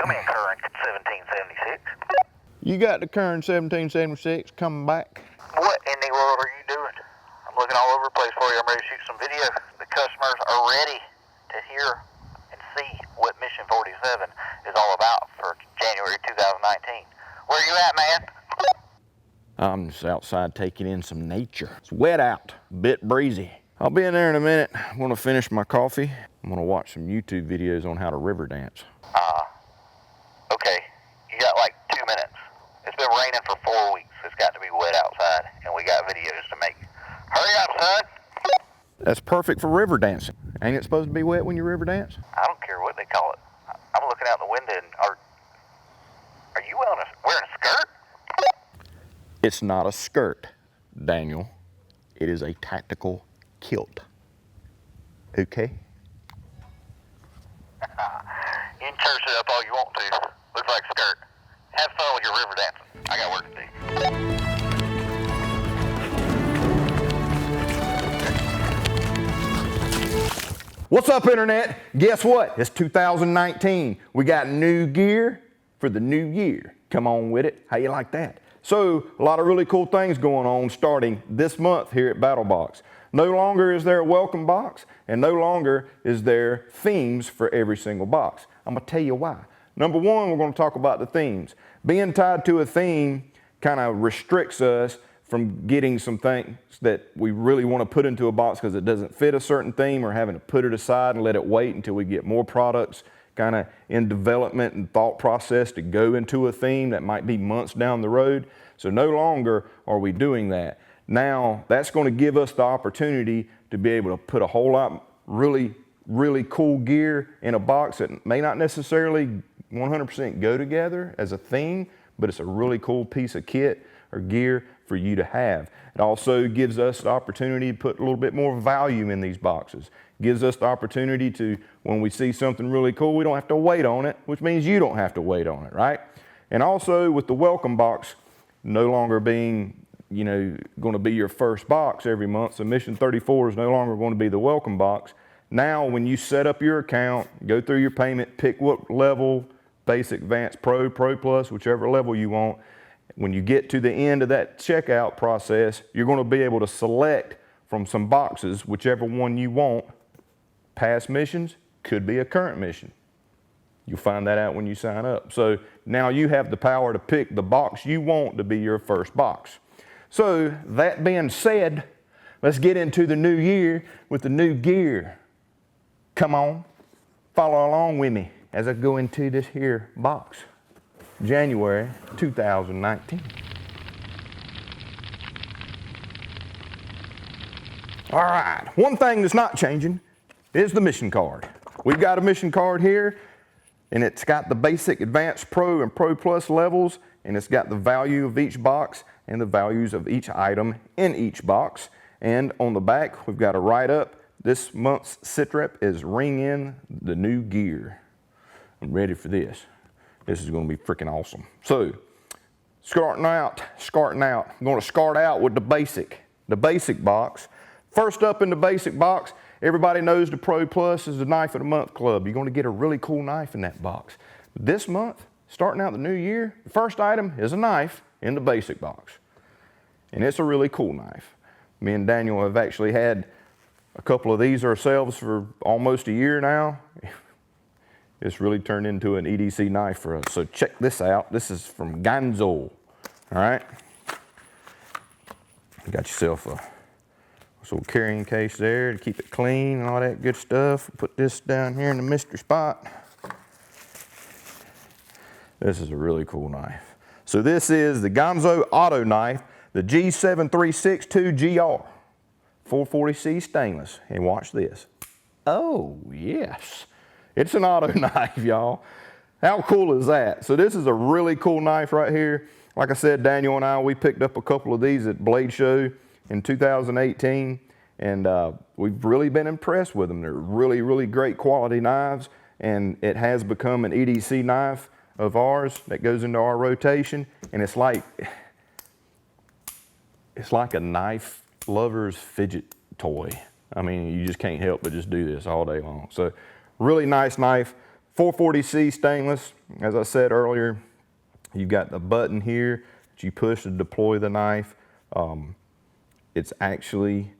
Come in, current 1776. You got the current 1776 coming back? What in the world are you doing? I'm looking all over the place for you. I'm ready to shoot some video. The customers are ready to hear and see what Mission 47 is all about for January 2019. Where are you at, man? I'm just outside taking in some nature. It's wet out, a bit breezy. I'll be in there in a minute. I'm gonna finish my coffee. I'm gonna watch some YouTube videos on how to river dance. Okay. You got like 2 minutes. It's been raining for 4 weeks. It's got to be wet outside, and we got videos to make. Hurry up, son. That's perfect for river dancing. Ain't it supposed to be wet when you river dance? I don't care what they call it. I'm looking out the window and are you wearing a skirt? It's not a skirt, Daniel. It is a tactical kilt. Okay? You can church it up all you want to. Looks like a skirt. Have fun with your river dancing. I got work to do. What's up, Internet? Guess what? It's 2019. We got new gear for the new year. Come on with it. How you like that? So, a lot of really cool things going on starting this month here at Battlbox. No longer is there a welcome box, and no longer is there themes for every single box. I'm gonna tell you why. Number one, we're gonna talk about the themes. Being tied to a theme kind of restricts us from getting some things that we really want to put into a box because it doesn't fit a certain theme, or having to put it aside and let it wait until we get more products kind of in development and thought process to go into a theme that might be months down the road. So no longer are we doing that. Now that's going to give us the opportunity to be able to put a whole lot really cool gear in a box that may not necessarily 100% go together as a theme, but it's a really cool piece of kit or gear for you to have. It also gives us the opportunity to put a little bit more value in these boxes. Gives us the opportunity to, when we see something really cool, we don't have to wait on it, which means you don't have to wait on it, right? And also with the welcome box no longer being, going to be your first box every month, so Mission 34 is no longer going to be the welcome box. Now, when you set up your account, go through your payment, pick what level, Basic, Advanced, Pro, Pro Plus, whichever level you want. When you get to the end of that checkout process, you're going to be able to select from some boxes, whichever one you want. Past missions, could be a current mission. You'll find that out when you sign up. So now you have the power to pick the box you want to be your first box. So that being said, let's get into the new year with the new gear. Come on, follow along with me as I go into this here box. January 2019. All right, one thing that's not changing is the mission card. We've got a mission card here, and it's got the Basic, Advanced, Pro, and Pro Plus levels, and it's got the value of each box and the values of each item in each box. And on the back, we've got a write-up. This month's SITREP is Ring In the New Gear. I'm ready for this. This is going to be freaking awesome. So, starting out, I'm going to start out with the basic box. First up in the basic box, everybody knows the Pro Plus is the Knife of the Month Club. You're going to get a really cool knife in that box. This month, starting out the new year, the first item is a knife in the basic box. And it's a really cool knife. Me and Daniel have actually had a couple of these ourselves for almost a year now. It's really turned into an EDC knife for us. So check this out. This is from Ganzo. All right. You got yourself a little carrying case there to keep it clean and all that good stuff. Put this down here in the mystery spot. This is a really cool knife. So this is the Ganzo Auto Knife, the G7362GR, 440C stainless. And watch this. Oh, yes. It's an auto knife, y'all. How cool is that? So this is a really cool knife right here. Like I said, Daniel and I, we picked up a couple of these at Blade Show in 2018, and we've really been impressed with them. They're really great quality knives, and it has become an EDC knife of ours that goes into our rotation, and it's like a knife lover's fidget toy. I mean, you just can't help but just do this all day long. So really nice knife 440C stainless. As I said earlier, you've got the button here that you push to deploy the knife. It's actually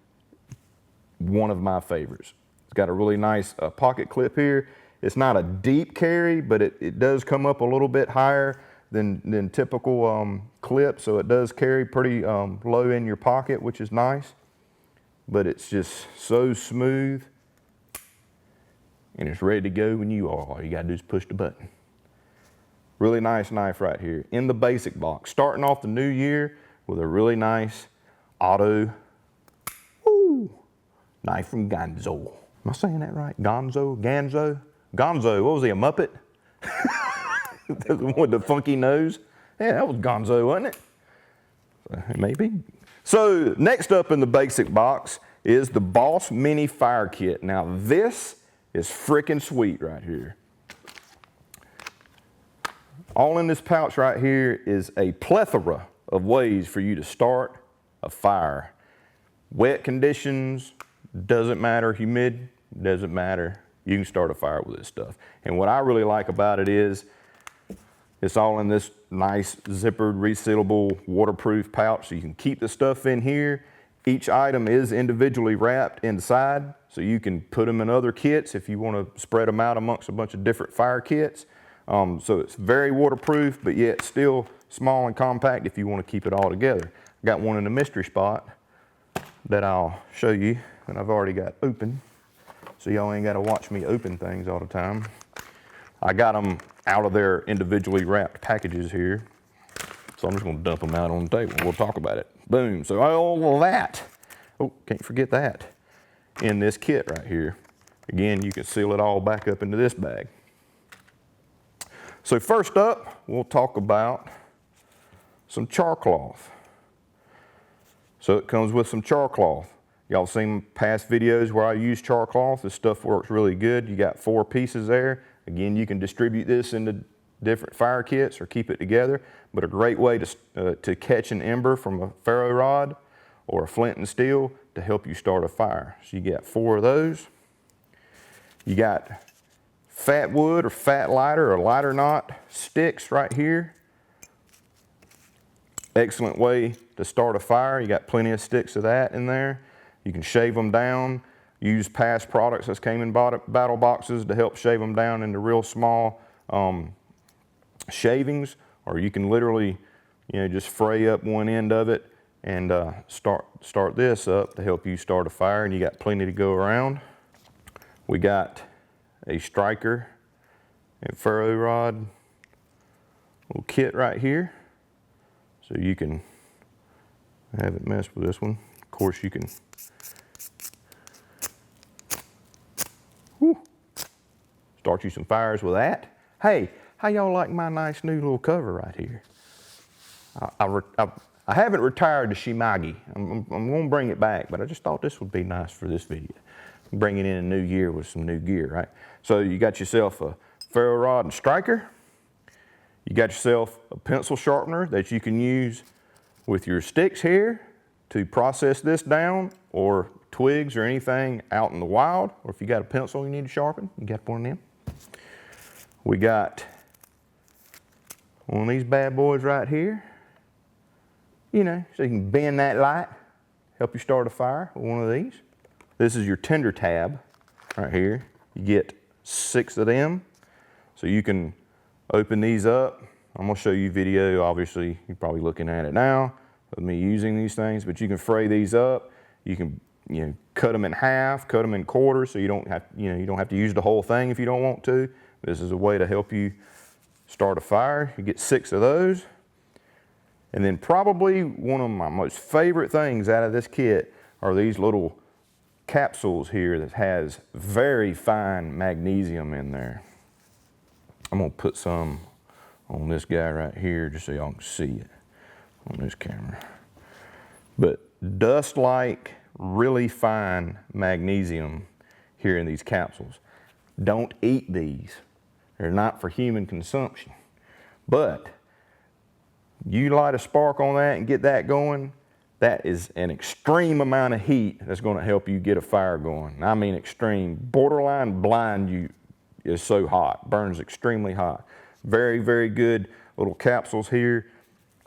one of my favorites. It's got a really nice pocket clip here. It's not a deep carry, but it does come up a little bit higher than typical clip, so it does carry pretty low in your pocket, which is nice. But it's just so smooth, and it's ready to go when you are. All you gotta do is push the button. Really nice knife right here in the basic box. Starting off the new year with a really nice auto knife from Gonzo. Am I saying that right? Gonzo? Gonzo, what was he, a Muppet? The one with the funky nose? Yeah, that was Gonzo, wasn't it? Maybe. So next up in the basic box is the Boss Mini Fire Kit. Now this is freaking sweet right here. All in this pouch right here is a plethora of ways for you to start a fire. Wet conditions, doesn't matter, humid, doesn't matter. You can start a fire with this stuff. And what I really like about it is it's all in this nice zippered, resealable, waterproof pouch, so you can keep the stuff in here. Each item is individually wrapped inside, so you can put them in other kits if you want to spread them out amongst a bunch of different fire kits. So it's very waterproof, but yet still small and compact if you want to keep it all together. I got one in the mystery spot that I'll show you, and I've already got open, so y'all ain't got to watch me open things all the time. I got them out of their individually wrapped packages here, so I'm just going to dump them out on the table. We'll talk about it. Boom. So all of that, oh, can't forget that, in this kit right here. Again, you can seal it all back up into this bag. So first up, we'll talk about some Char Cloth. So it comes with some Char Cloth. Y'all seen past videos where I use Char Cloth. This stuff works really good. You got 4 pieces there. Again, you can distribute this into different fire kits or keep it together, but a great way to catch an ember from a ferro rod or a flint and steel to help you start a fire. So you got 4 of those. You got fat wood or fat lighter or lighter knot sticks right here. Excellent way to start a fire. You got plenty of sticks of that in there. You can shave them down. Use past products that came in battle boxes to help shave them down into real small shavings, or you can literally, just fray up one end of it and start this up to help you start a fire, and you got plenty to go around. We got a striker and ferro rod little kit right here, so you can have it mess with this one. Of course, you can start you some fires with that. Hey, how y'all like my nice new little cover right here? I haven't retired the Shimagi. I'm gonna bring it back, but I just thought this would be nice for this video. Bringing in a new year with some new gear, right? So you got yourself a ferro rod and striker. You got yourself a pencil sharpener that you can use with your sticks here to process this down, or twigs or anything out in the wild, or if you got a pencil you need to sharpen, you got one of them. We got one of these bad boys right here, so you can bend that light, help you start a fire with one of these. This is your Tinder Tab right here. You get 6 of them, so you can open these up. I'm gonna show you video, obviously you're probably looking at it now of me using these things, but you can fray these up. You can cut them in half, cut them in quarters, so you don't have to use the whole thing if you don't want to. This is a way to help you start a fire. You get 6 of those. And then probably one of my most favorite things out of this kit are these little capsules here that has very fine magnesium in there. I'm gonna put some on this guy right here just so y'all can see it on this camera. But dust-like, really fine magnesium here in these capsules. Don't eat these. They're not for human consumption. But you light a spark on that and get that going, that is an extreme amount of heat that's going to help you get a fire going. I mean extreme, borderline blind you is so hot, burns extremely hot. Very, very good little capsules here.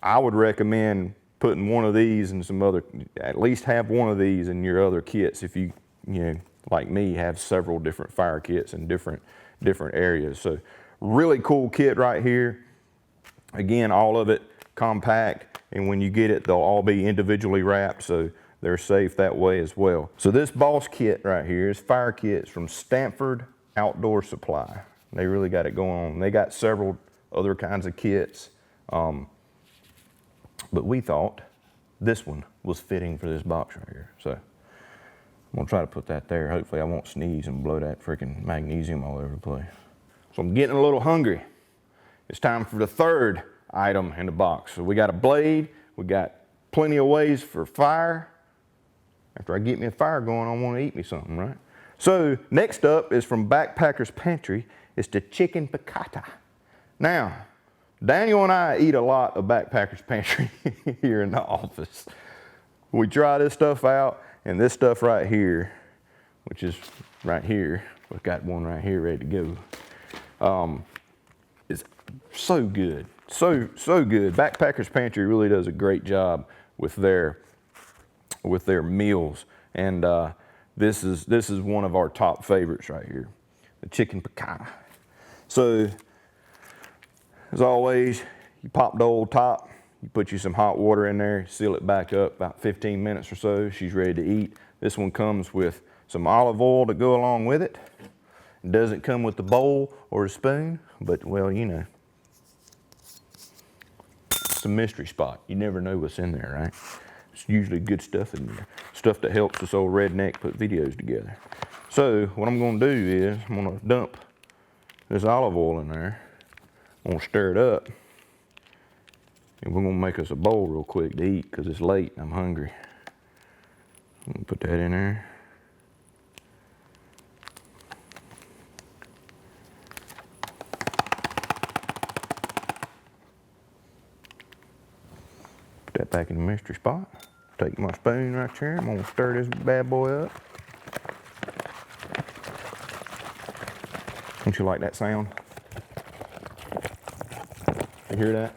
I would recommend putting one of these and some other, at least have one of these in your other kits if you know, like me, have several different fire kits in different areas. So really cool kit right here. Again, all of it compact, and when you get it, they'll all be individually wrapped, so they're safe that way as well. So this Boss kit right here is fire kits from Stanford Outdoor Supply. They really got it going on. They got several other kinds of kits, but we thought this one was fitting for this box right here. So I'm gonna try to put that there. Hopefully I won't sneeze and blow that freaking magnesium all over the place. So I'm getting a little hungry. It's time for the third item in the box. So we got a blade, we got plenty of ways for fire. After I get me a fire going, I want to eat me something, right? So next up is from Backpacker's Pantry. It's the chicken piccata. Now, Daniel and I eat a lot of Backpacker's Pantry here in the office. We try this stuff out, and this stuff right here, which is right here, we've got one right here ready to go, is so good, so good. Backpacker's Pantry really does a great job with their meals, and this is one of our top favorites right here, the chicken piccata. So as always, you pop the old top, you put you some hot water in there, seal it back up about 15 minutes or so. She's ready to eat. This one comes with some olive oil to go along with it. It doesn't come with the bowl or a spoon, but well, you know, it's a mystery spot. You never know what's in there, right? It's usually good stuff in there. Stuff that helps this old redneck put videos together. So what I'm gonna do is I'm gonna dump this olive oil in there. I'm gonna stir it up. And we're gonna make us a bowl real quick to eat because it's late and I'm hungry. I'm gonna put that in there. Put that back in the mystery spot. Take my spoon right here. I'm gonna stir this bad boy up. Don't you like that sound? You hear that?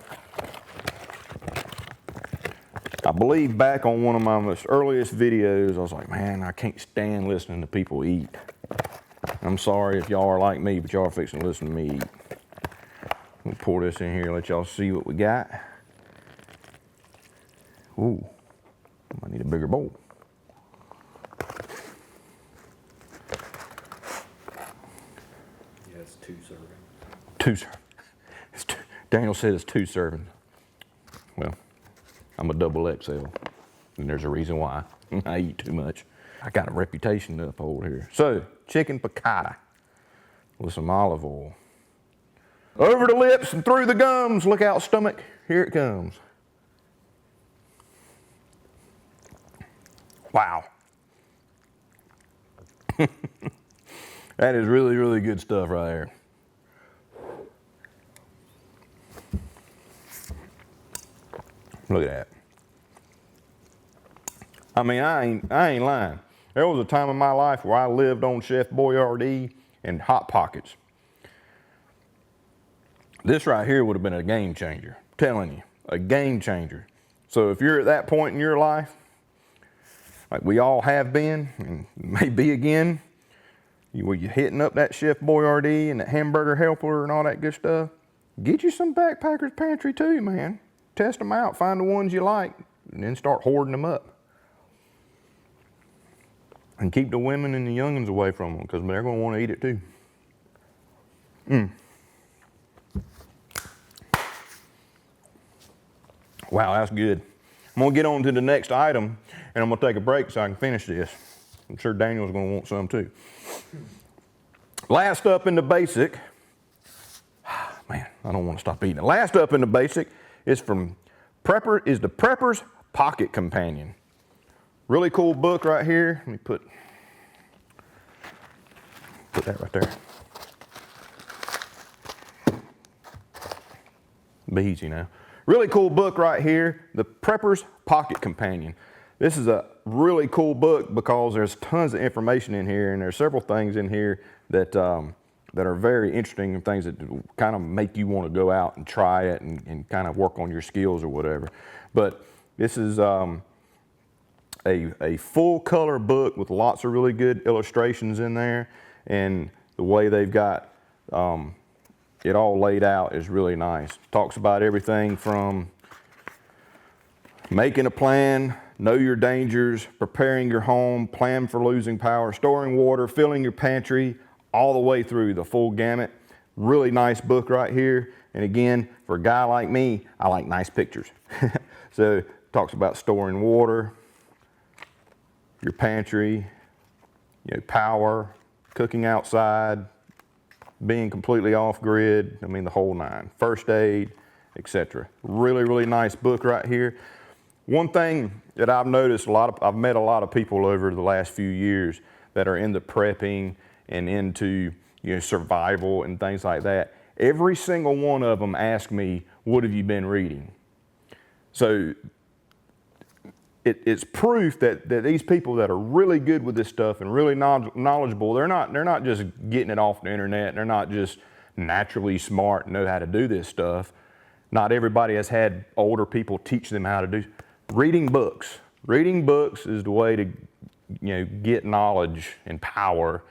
I believe back on one of my most earliest videos, I was like, man, I can't stand listening to people eat. I'm sorry if y'all are like me, but y'all are fixing to listen to me eat. We'll pour this in here, let y'all see what we got. Ooh, I need a bigger bowl. Yeah, it's 2 servings. 2 servings. Daniel said it's 2 servings. Well, I'm a double XL, and there's a reason why. I eat too much. I got a reputation to uphold here. So, chicken piccata with some olive oil. Over the lips and through the gums. Look out, stomach. Here it comes. Wow. That is really, really good stuff right there. Look at that. I mean, I ain't lying. There was a time in my life where I lived on Chef Boyardee and Hot Pockets. This right here would have been a game changer. I'm telling you, a game changer. So if you're at that point in your life, like we all have been, and may be again, where you're hitting up that Chef Boyardee and that Hamburger Helper and all that good stuff, get you some Backpacker's Pantry too, man. Test them out, find the ones you like, and then start hoarding them up. And keep the women and the youngins away from them, because they're gonna wanna eat it too. Wow, that's good. I'm gonna get on to the next item, and I'm gonna take a break so I can finish this. I'm sure Daniel's gonna want some too. Last up in the basic, man, I don't wanna stop eating it. Last up in the basic is the Prepper's Pocket Companion. Really cool book right here. Let me put that right there. Be easy now. Really cool book right here, the Prepper's Pocket Companion. This is a really cool book because there's tons of information in here, and there's several things in here that that are very interesting and things that kind of make you want to go out and try it and kind of work on your skills or whatever. But this is a full color book with lots of really good illustrations in there, and the way they've got it all laid out is really nice. Talks about everything from making a plan, know your dangers, preparing your home, plan for losing power, storing water, filling your pantry, all the way through the full gamut. Really nice book right here. And again, for a guy like me, I like nice pictures. So talks about storing water, your pantry, power, cooking outside, being completely off grid, I mean the whole nine, first aid, etc. Really, really nice book right here. One thing that I've noticed, I've met a lot of people over the last few years that are into prepping and into survival and things like that. Every single one of them ask me, what have you been reading? So it's proof that these people that are really good with this stuff and really knowledgeable, they're not just getting it off the internet. They're not just naturally smart and know how to do this stuff. Not everybody has had older people teach them how to do. Reading books. Reading books is the way to get knowledge and power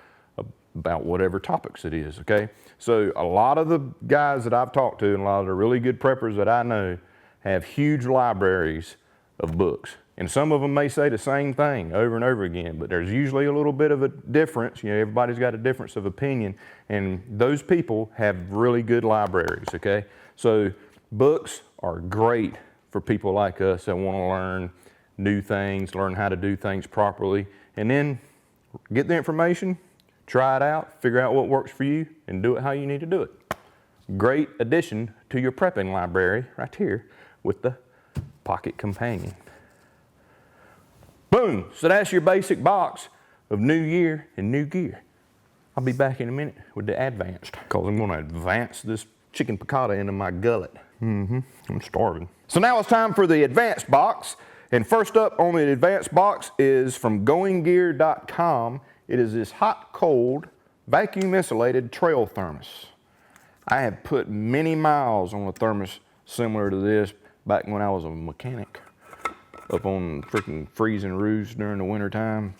about whatever topics it is, okay? So a lot of the guys that I've talked to and a lot of the really good preppers that I know have huge libraries of books. And some of them may say the same thing over and over again, but there's usually a little bit of a difference. Everybody's got a difference of opinion, and those people have really good libraries, okay? So books are great for people like us that want to learn new things, learn how to do things properly, and then get the information, try it out, figure out what works for you, and do it how you need to do it. Great addition to your prepping library right here with the Pocket Companion. Boom, so that's your basic box of new year and new gear. I'll be back in a minute with the advanced, because I'm going to advance this chicken piccata into my gullet. I'm starving. So now it's time for the advanced box. And first up on the advanced box is from goinggear.com. It is this hot, cold, vacuum insulated trail thermos. I have put many miles on a thermos similar to this back when I was a mechanic up on freaking freezing roofs during the winter time.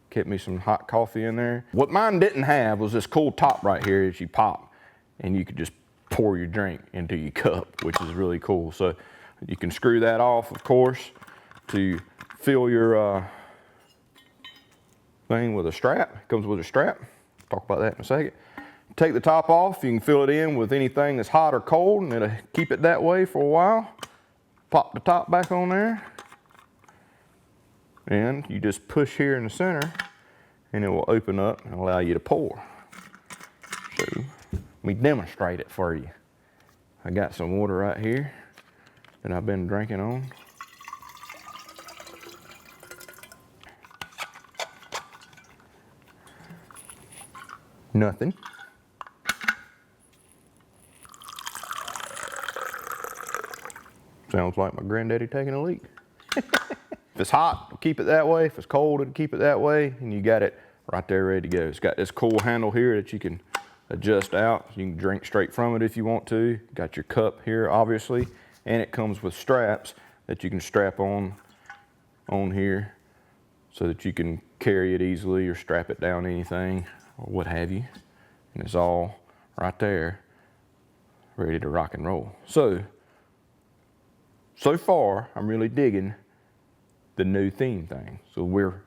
Kept me some hot coffee in there. What mine didn't have was this cool top right here that you pop and you could just pour your drink into your cup, which is really cool. So you can screw that off, of course, to fill your thing with a strap. It comes with a strap. Talk about that in a second. Take the top off. You can fill it in with anything that's hot or cold, and it'll keep it that way for a while. Pop the top back on there. And you just push here in the center, and it will open up and allow you to pour. So let me demonstrate it for you. I got some water right here that I've been drinking on. Nothing. Sounds like my granddaddy taking a leak. If it's hot, it'll keep it that way. If it's cold, it'll keep it that way. And you got it right there ready to go. It's got this cool handle here that you can adjust out. You can drink straight from it if you want to. Got your cup here, obviously. And it comes with straps that you can strap on here so that you can carry it easily or strap it down to anything or what have you. And it's all right there, ready to rock and roll. So far, I'm really digging the new theme thing. So we're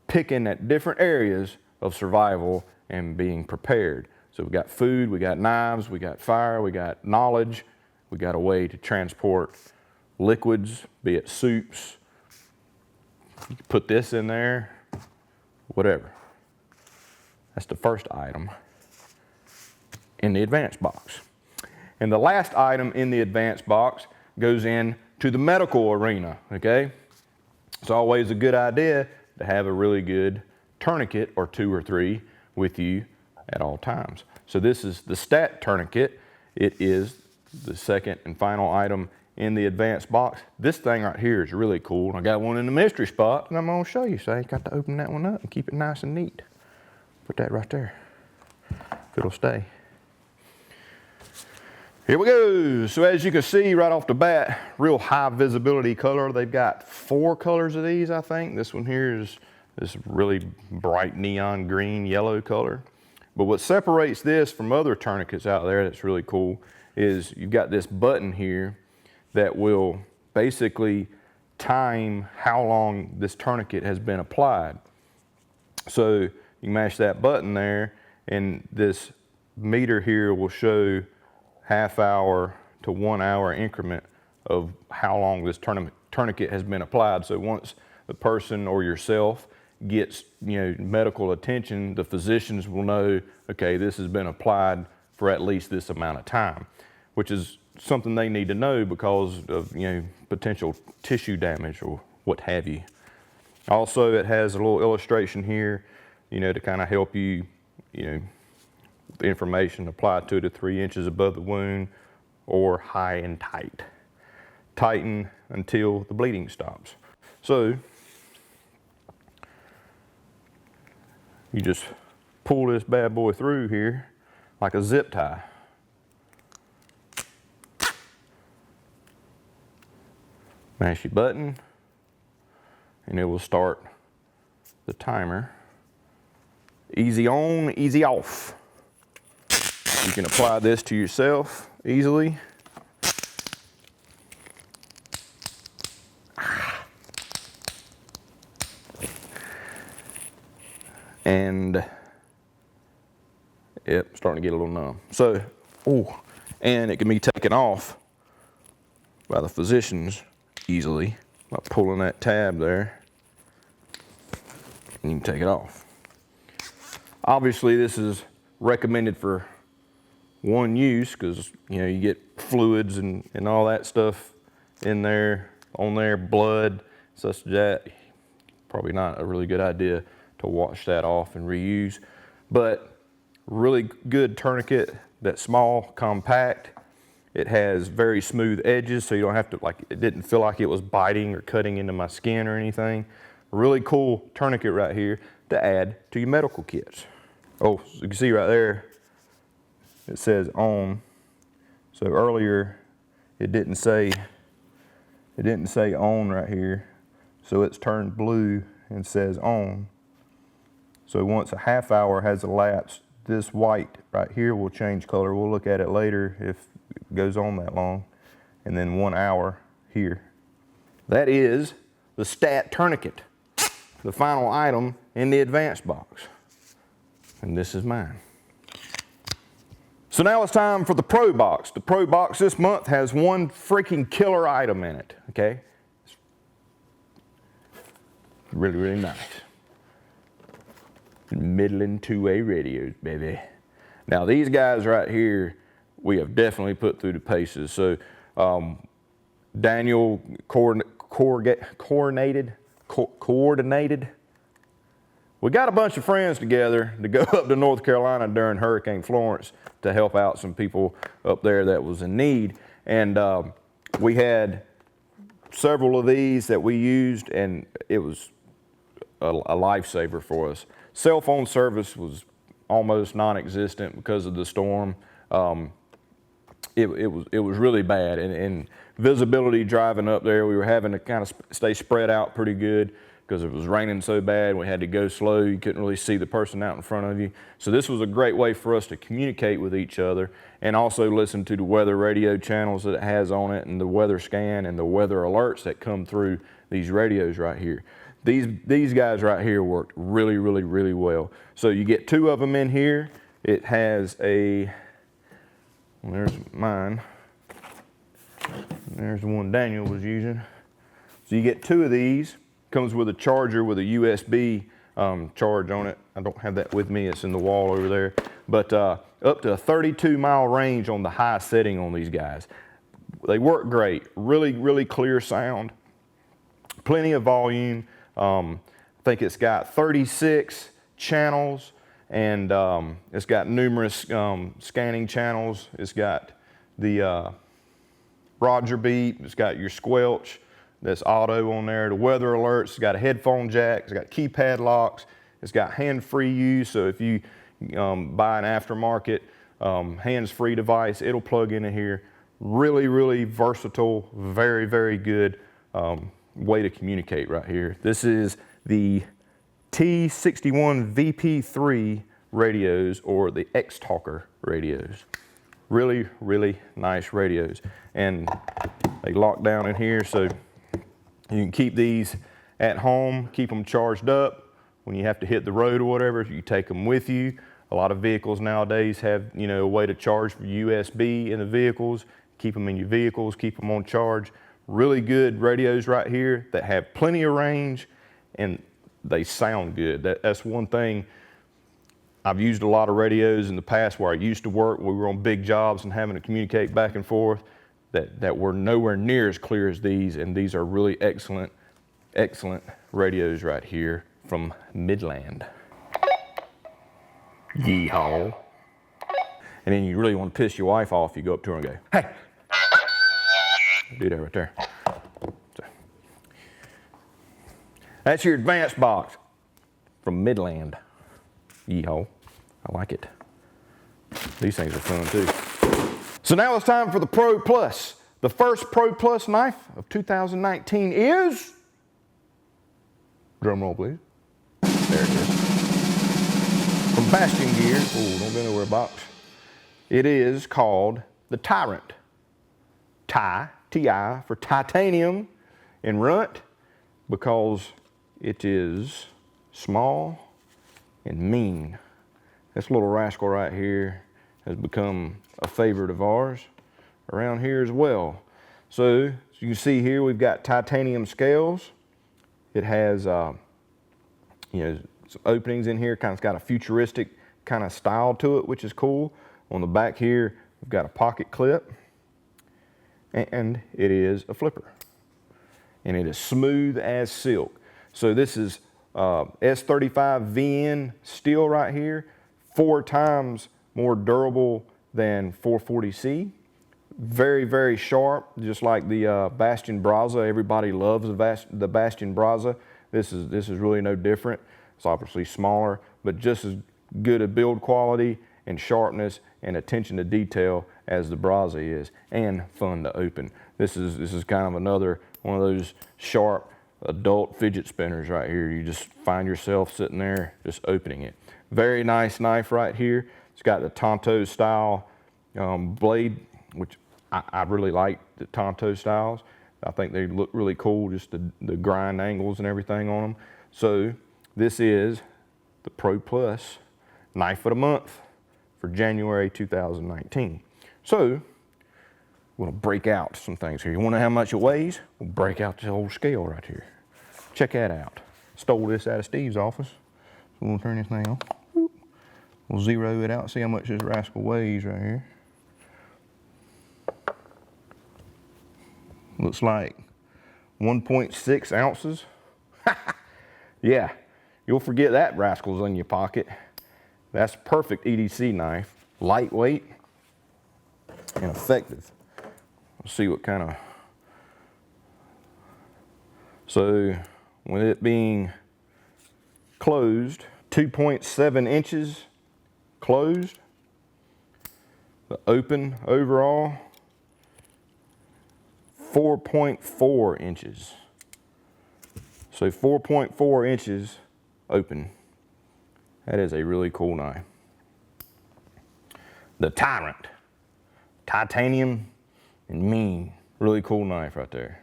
picking at different areas of survival and being prepared. So we got food, we got knives, we got fire, we got knowledge, we got a way to transport liquids, be it soups. You can put this in there, whatever. That's the first item in the advanced box. And the last item in the advanced box goes in to the medical arena, okay? It's always a good idea to have a really good tourniquet or 2 or 3 with you at all times. So this is the stat tourniquet. It is the second and final item in the advanced box. This thing right here is really cool. I got one in the mystery spot and I'm gonna show you. So I got to open that one up and keep it nice and neat. Put that right there. it'll stay. Here we go. So as you can see right off the bat, real high visibility color. They've got 4 colors of these, I think. This one here is this really bright neon green, yellow color. But what separates this from other tourniquets out there that's really cool is you've got this button here that will basically time how long this tourniquet has been applied. So you can mash that button there and this meter here will show half-hour to 1 hour increment of how long this tourniquet has been applied. So once the person or yourself gets medical attention, the physicians will know, okay, this has been applied for at least this amount of time, which is something they need to know because of potential tissue damage or what have you. Also, it has a little illustration here, to kind of help you, the information apply 2 to 3 inches above the wound or high and tight. Tighten until the bleeding stops. So you just pull this bad boy through here like a zip tie. Mash your button and it will start the timer. Easy on, easy off. You can apply this to yourself easily. And yep, starting to get a little numb. So, and it can be taken off by the physicians easily by pulling that tab there, and you can take it off. Obviously, this is recommended for one use because you get fluids and all that stuff in there, on there, blood, such as that. Probably not a really good idea to wash that off and reuse, but really good tourniquet that's small, compact. It has very smooth edges, so you don't have to, it didn't feel like it was biting or cutting into my skin or anything. Really cool tourniquet right here to add to your medical kits. Oh, so you can see right there, it says on. So earlier, it didn't say on right here. So it's turned blue and says on. So once a half hour has elapsed, this white right here will change color. We'll look at it later if it goes on that long. And then 1 hour here. That is the Stat Tourniquet, the final item in the advanced box. And this is mine. So now it's time for the Pro Box. The Pro Box this month has one freaking killer item in it, okay? It's really, really nice. Middling 2A radios, baby. Now these guys right here, we have definitely put through the paces. So Daniel coordinated. We got a bunch of friends together to go up to North Carolina during Hurricane Florence to help out some people up there that was in need. And we had several of these that we used, and it was a lifesaver for us. Cell phone service was almost non-existent because of the storm. It was really bad, and visibility driving up there, we were having to kind of stay spread out pretty good because it was raining so bad. We had to go slow. You couldn't really see the person out in front of you. So this was a great way for us to communicate with each other and also listen to the weather radio channels that it has on it and the weather scan and the weather alerts that come through these radios right here. These guys right here worked really, really, really well. So you get 2 of them in here. It has a, well, there's mine. There's the one Daniel was using. So you get 2 of these. Comes with a charger with a USB charge on it. I don't have that with me. It's in the wall over there. But up to a 32-mile range on the high setting on these guys. They work great. Really, really clear sound. Plenty of volume. I think it's got 36 channels, and it's got numerous scanning channels. It's got the Roger beep. It's got your squelch. That's auto on there. The weather alerts. It's got a headphone jack. It's got keypad locks. It's got hand-free use. So if you buy an aftermarket hands-free device. It'll plug into here. Really, really versatile, very, very good way to communicate right here. This is the T61 VP3 radios, or the X-Talker radios. Really, really nice radios. And they lock down in here, so you can keep these at home, keep them charged up. When you have to hit the road or whatever, you take them with you. A lot of vehicles nowadays have, you know, a way to charge for USB in the vehicles. Keep them in your vehicles, keep them on charge. Really good radios right here that have plenty of range, and they sound good. That's one thing. I've used a lot of radios in the past where I used to work. We were on big jobs and having to communicate back and forth that were nowhere near as clear as these, and these are really excellent, excellent radios right here from Midland. Yeehaw. And then you really want to piss your wife off, you go up to her and go, hey. Do that right there. So. That's your advanced box from Midland. Yeehaw. I like it. These things are fun too. So now it's time for the Pro Plus. The first Pro Plus knife of 2019 is, drum roll please. There it is. From Bastion Gear. Oh, don't go nowhere, box. It is called the Tyrant. T-I for titanium in runt, because it is small and mean. This little rascal right here has become a favorite of ours around here as well. So as you can see here, we've got titanium scales. It has you know, some openings in here, kind of got a futuristic kind of style to it, which is cool. On the back here, we've got a pocket clip, and it is a flipper, and it is smooth as silk. So this is S35 VN steel right here, 4 times more durable than 440C. Very, very sharp, just like the Bastion Brazza. Everybody loves the Bastion Brazza. This is really no different. It's obviously smaller, but just as good a build quality and sharpness and attention to detail as the Brazza is, and fun to open. This is kind of another one of those sharp adult fidget spinners right here. You just find yourself sitting there just opening it. Very nice knife right here. It's got the Tonto style blade, which I really like the Tonto styles. I think they look really cool, just the grind angles and everything on them. So this is the Pro Plus Knife of the Month for January 2019. So we're gonna break out some things here. You wanna know how much it weighs? We'll break out this old scale right here. Check that out. Stole this out of Steve's office. So we'll turn this thing on. We'll zero it out, see how much this rascal weighs right here. Looks like 1.6 ounces. Yeah, you'll forget that rascal's in your pocket. That's a perfect EDC knife. Lightweight and effective. Let's see what kind of... So, with it being closed, 2.7 inches closed. The open overall, 4.4 inches. So 4.4 inches open. That is a really cool knife. The Tyrant. Titanium and mean. Really cool knife right there.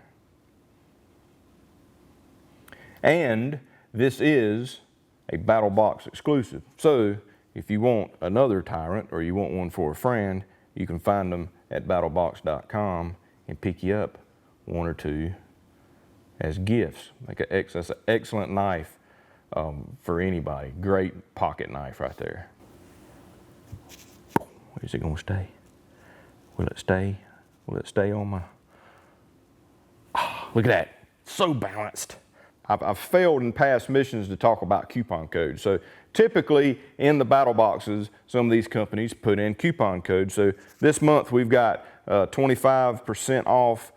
And this is a Battlbox exclusive. So if you want another Tyrant or you want one for a friend, you can find them at battlbox.com and pick you up 1 or 2 as gifts. That's an excellent knife for anybody. Great pocket knife right there. Where's it gonna stay? Will it stay? Will it stay on my... Oh, look at that, so balanced. I've failed in past missions to talk about coupon codes. So typically in the battle boxes, some of these companies put in coupon codes. So this month we've got 25% off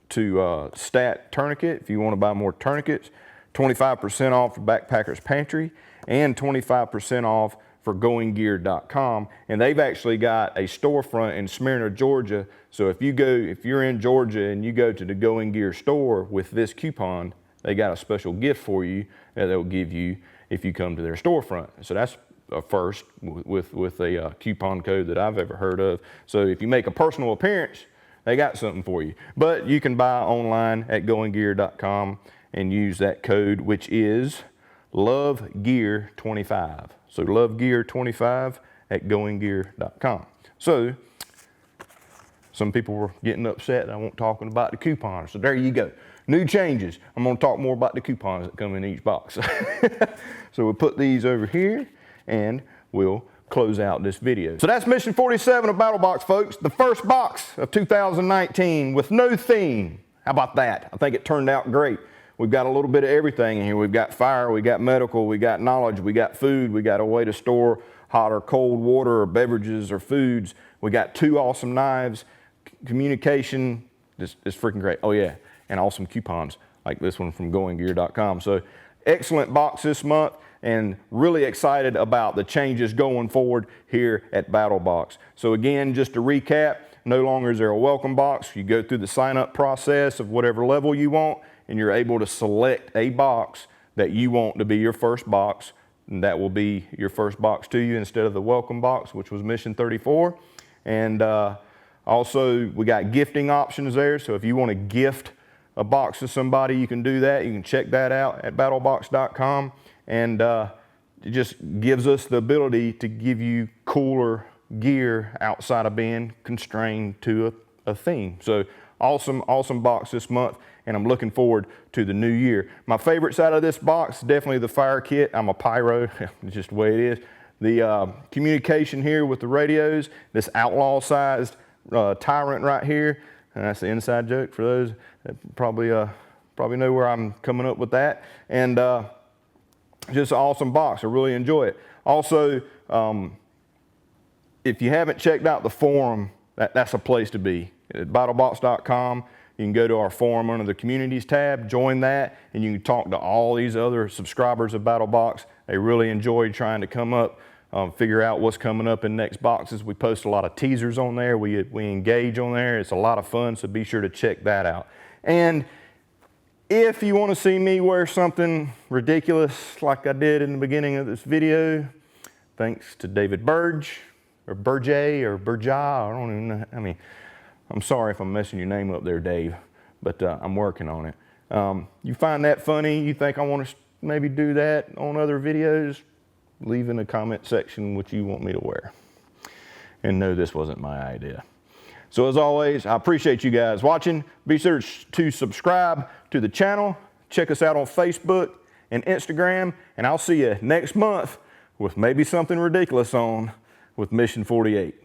to Stat Tourniquet if you want to buy more tourniquets, 25% off for Backpacker's Pantry, and 25% off for goinggear.com, and they've actually got a storefront in Smyrna, Georgia. So if you're in Georgia and you go to the Going Gear store with this coupon, they got a special gift for you that they'll give you if you come to their storefront. So that's a first with a coupon code that I've ever heard of. So if you make a personal appearance, they got something for you. But you can buy online at goinggear.com and use that code, which is LoveGear25. So LoveGear25 at goinggear.com. So some people were getting upset that I wasn't talking about the coupons. So there you go. New changes. I'm going to talk more about the coupons that come in each box. So we'll put these over here and we'll close out this video. So that's mission 47 of Battlbox, folks. The first box of 2019 with no theme. How about that? I think it turned out great. We've got a little bit of everything in here. We've got fire, we got medical, we got knowledge, we got food, we got a way to store hot or cold water or beverages or foods. We got 2 awesome knives, communication, this is freaking great. Oh yeah, and awesome coupons like this one from goinggear.com. So excellent box this month, and really excited about the changes going forward here at Battlbox. So again, just to recap, no longer is there a welcome box. You go through the sign up process of whatever level you want, and you're able to select a box that you want to be your first box, and that will be your first box to you instead of the welcome box, which was mission 34. And also we got gifting options there, so if you want to gift a box to somebody, you can do that. You can check that out at battlbox.com, and it just gives us the ability to give you cooler gear outside of being constrained to a theme. So awesome box this month, and I'm looking forward to the new year. My favorites out of this box, definitely the fire kit. I'm a pyro, it's just the way it is. The communication here with the radios, this outlaw sized Tyrant right here, and that's the inside joke for those that probably know where I'm coming up with that. And just an awesome box, I really enjoy it. Also, if you haven't checked out the forum, that's a place to be. At battlbox.com, you can go to our forum under the communities tab, join that, and you can talk to all these other subscribers of Battlbox. They really enjoy trying to come up, figure out what's coming up in next boxes. We post a lot of teasers on there. We engage on there. It's a lot of fun, so be sure to check that out. And if you want to see me wear something ridiculous like I did in the beginning of this video, thanks to David Burge, or Burjay, or Burja, I don't even know. I mean, I'm sorry if I'm messing your name up there, Dave, but I'm working on it. You find that funny, you think I want to maybe do that on other videos, leave in the comment section what you want me to wear. And no, this wasn't my idea. So as always, I appreciate you guys watching. Be sure to subscribe to the channel. Check us out on Facebook and Instagram, and I'll see you next month with maybe something ridiculous on with Mission 48.